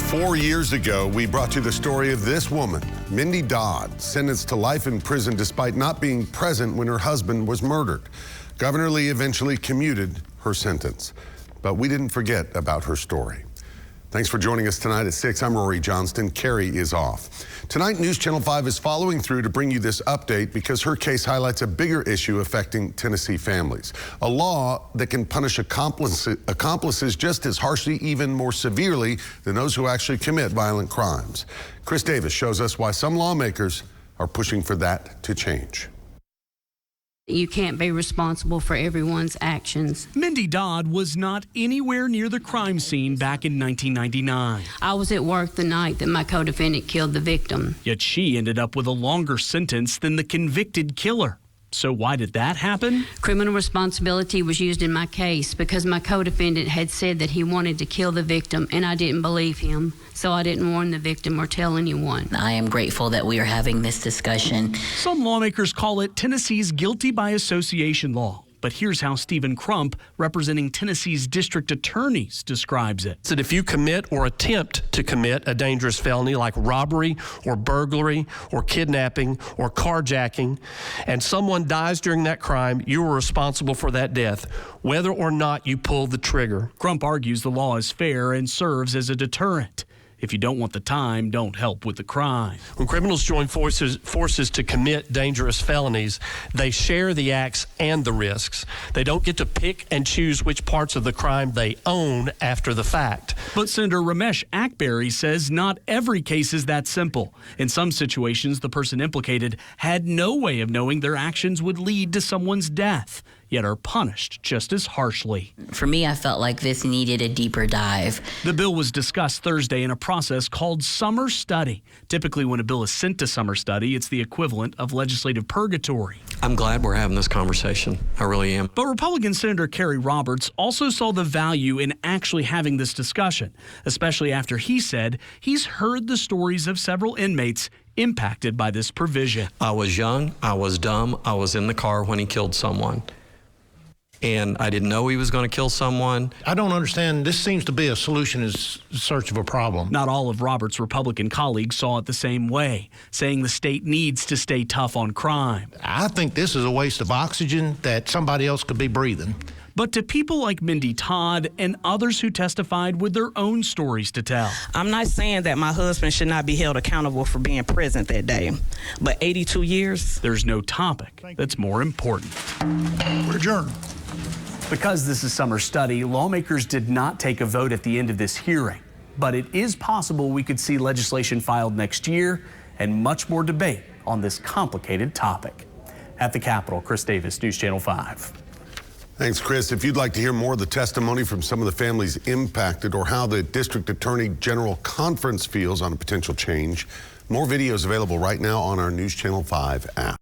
4 years ago, we brought you the story of this woman, Mindy Dodd, sentenced to life in prison despite not being present when her husband was murdered. Governor Lee eventually commuted her sentence, but we didn't forget about her story. Thanks for joining us tonight at 6. I'm Rory Johnston. Carrie is off. Tonight, News Channel 5 is following through to bring you this update because her case highlights a bigger issue affecting Tennessee families. A law that can punish accomplices just as harshly, even more severely than those who actually commit violent crimes. Chris Davis shows us why some lawmakers are pushing for that to change. You can't be responsible for everyone's actions. Mindy Dodd was not anywhere near the crime scene back in 1999. I was at work the night that my co-defendant killed the victim. Yet she ended up with a longer sentence than the convicted killer. So why did that happen? Criminal responsibility was used in my case because my co-defendant had said that he wanted to kill the victim, and I didn't believe him, so I didn't warn the victim or tell anyone. I am grateful that we are having this discussion. Some lawmakers call it Tennessee's guilty by association law. But here's how Stephen Crump, representing Tennessee's district attorneys, describes it. That if you commit or attempt to commit a dangerous felony like robbery or burglary or kidnapping or carjacking, and someone dies during that crime, you are responsible for that death, whether or not you pull the trigger. Crump argues the law is fair and serves as a deterrent. If you don't want the time, don't help with the crime. When criminals join forces to commit dangerous felonies, they share the acts and the risks. They don't get to pick and choose which parts of the crime they own after the fact. But Senator Ramesh Akbari says not every case is that simple. In some situations, the person implicated had no way of knowing their actions would lead to someone's death, yet are punished just as harshly. For me, I felt like this needed a deeper dive. The bill was discussed Thursday in a process called summer study. Typically, when a bill is sent to summer study, it's the equivalent of legislative purgatory. I'm glad we're having this conversation. I really am. But Republican Senator Kerry Roberts also saw the value in actually having this discussion, especially after he said he's heard the stories of several inmates impacted by this provision. I was young, I was dumb, I was in the car when he killed someone. And I didn't know he was going to kill someone. I don't understand. This seems to be a solution in search of a problem. Not all of Roberts' Republican colleagues saw it the same way, saying the state needs to stay tough on crime. I think this is a waste of oxygen that somebody else could be breathing. But to people like Mindy Dodd and others who testified with their own stories to tell. I'm not saying that my husband should not be held accountable for being present that day, but 82 years? There's no topic that's more important. We're adjourned. Because this is summer study, lawmakers did not take a vote at the end of this hearing. But it is possible we could see legislation filed next year and much more debate on this complicated topic. At the Capitol, Chris Davis, News Channel 5. Thanks, Chris. If you'd like to hear more of the testimony from some of the families impacted or how the District Attorney General Conference feels on a potential change, more videos available right now on our News Channel 5 app.